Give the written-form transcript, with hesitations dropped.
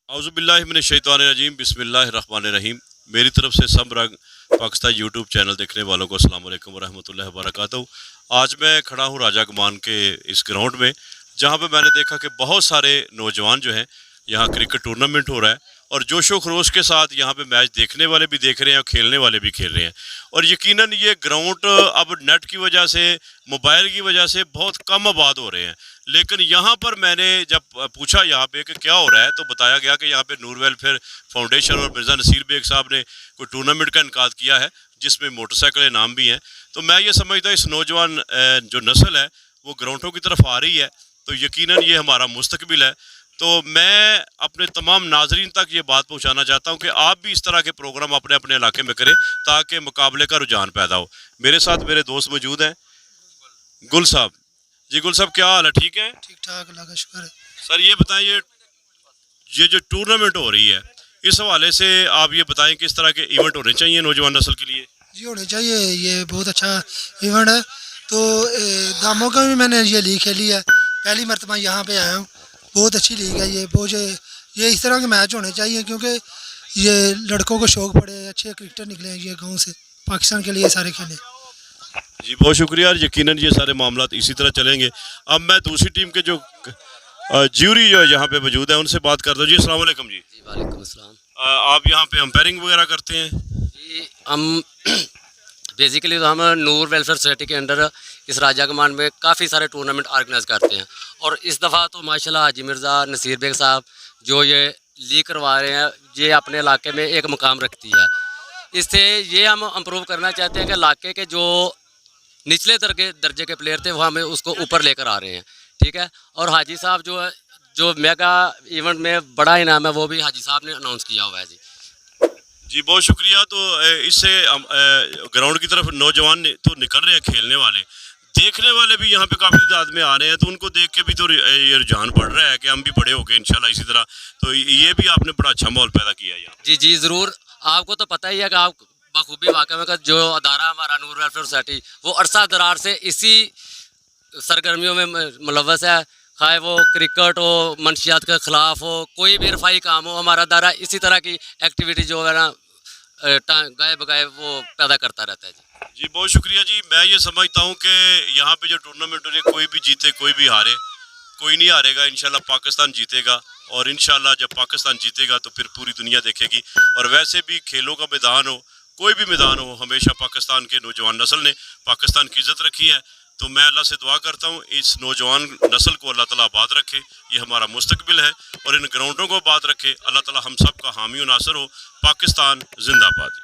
औज़ुबिल्लाहिमिनश्शैतानिर्रजीम बिस्मिल्लाहिर्रहमानिर्रहीम। मेरी तरफ से सब रंग पाकिस्तान यूट्यूब चैनल देखने वालों को अस्सलाम वालेकुम वरहमतुल्लाहि वबरकातुहू। आज मैं खड़ा हूँ राजा कमान के इस ग्राउंड में, जहाँ पे मैंने देखा कि बहुत सारे नौजवान जो हैं, यहाँ क्रिकेट टूर्नामेंट हो रहा है और जोशो खरोश के साथ यहाँ पे मैच देखने वाले भी देख रहे हैं और खेलने वाले भी खेल रहे हैं। और यकीनन ये ग्राउंड अब नेट की वजह से, मोबाइल की वजह से बहुत कम आबाद हो रहे हैं, लेकिन यहाँ पर मैंने जब पूछा यहाँ पे कि क्या हो रहा है, तो बताया गया कि यहाँ पे नूर वेलफेयर फाउंडेशन और मिर्ज़ा नसीर बेग साहब ने कोई टूर्नामेंट का इनकाद किया है, जिसमें मोटरसाइकिल इनाम भी हैं। तो मैं ये समझता हूँ इस नौजवान जो नस्ल है वो ग्राउंडों की तरफ आ रही है, तो यकीनन ये हमारा मुस्तकबिल है। तो मैं अपने तमाम नाजरीन तक ये बात पहुँचाना चाहता हूँ कि आप भी इस तरह के प्रोग्राम अपने अपने इलाके में करें, ताकि मुकाबले का रुझान पैदा हो। मेरे साथ मेरे दोस्त मौजूद हैं, गुल साहब। जी गुल साहब, क्या हाल है? ठीक है? ठीक ठाक, अल्लाह का शुक्र है। सर ये बताएं, ये जो टूर्नामेंट हो रही है, इस हवाले से आप ये बताएं किस तरह के इवेंट होने चाहिए नौजवान नस्ल के लिए? जी होने चाहिए, ये बहुत अच्छा इवेंट है। तो दामों का भी मैंने ये लीग खेली है, पहली मरतबा यहाँ पे आया हूँ। बहुत अच्छी लीग है ये। ये इस तरह के मैच होने चाहिए, क्योंकि ये लड़कों को शौक़ पड़े, अच्छे क्रिकेटर निकले ये गाँव से, पाकिस्तान के लिए सारे खेले। जी बहुत शुक्रिया। यकीनन ये सारे मामला इसी तरह चलेंगे। अब मैं दूसरी टीम के जो ज्यूरी जो है यहाँ पे मौजूद है, उनसे बात करता हूँ। जी अस्सलाम वालेकुम। जी वालेकुम अस्सलाम। आप यहाँ पे अंपायरिंग वगैरह करते हैं? जी हम बेसिकली तो हम नूर वेलफेयर सोसाइटी के अंडर इस राजा कमान में काफ़ी सारे टूर्नामेंट ऑर्गेनाइज करते हैं, और इस दफ़ा तो माशाल्लाह हाजी मिर्ज़ा नसीर बेग साहब जो ये लीग करवा रहे हैं, ये अपने इलाके में एक मुकाम रखती है। इससे ये हम इम्प्रूव करना चाहते हैं कि इलाके के जो निचले दर्जे के प्लेयर थे वो हमें उसको ऊपर लेकर आ रहे हैं, ठीक है। और हाजी साहब जो मेगा इवेंट में बड़ा इनाम है वो भी हाजी साहब ने अनाउंस किया हुआ है। जी बहुत शुक्रिया। तो इससे ग्राउंड की तरफ नौजवान तो निकल रहे हैं, खेलने वाले, देखने वाले भी यहाँ पे काफ़ी तादाद में आ रहे हैं, तो उनको देख के भी तो ये रुझान बढ़ रहा है कि हम भी बड़े हो गए इंशाल्लाह इसी तरह। तो ये भी आपने बड़ा अच्छा माहौल पैदा किया है यहाँ। जी जी ज़रूर। आपको तो पता ही है कि आप बखूबी वाक़ई में का जो अदारा हमारा नूर वेलफेयर सोसाइटी वो अरसा दरार से इसी सरगर्मियों में मुलव्वस है। खाए वो क्रिकेट हो, मनशियात के ख़िलाफ़ हो, कोई भी रफाई काम हो, हमारा अदारा इसी तरह की एक्टिविटी जो है ना गाए बगाए वो पैदा करता रहता है। जी बहुत शुक्रिया। जी मैं ये समझता हूँ कि यहाँ पे जो टूर्नामेंट हो रही है, कोई भी जीते कोई भी हारे, कोई नहीं हारेगा। इंशाल्लाह पाकिस्तान जीतेगा, और इंशाल्लाह जब पाकिस्तान जीतेगा तो फिर पूरी दुनिया देखेगी। और वैसे भी खेलों का मैदान हो, कोई भी मैदान हो, हमेशा पाकिस्तान के नौजवान नस्ल ने पाकिस्तान की इज़्ज़त रखी है। तो मैं अल्लाह से दुआ करता हूँ इस नौजवान नस्ल को अल्लाह ताला आबाद रखे, ये हमारा मुस्तकबिल है, और इन ग्राउंडों को आबाद रखे। अल्लाह ताला हम सब का हामी और नासर हो। पाकिस्तान जिंदाबाद।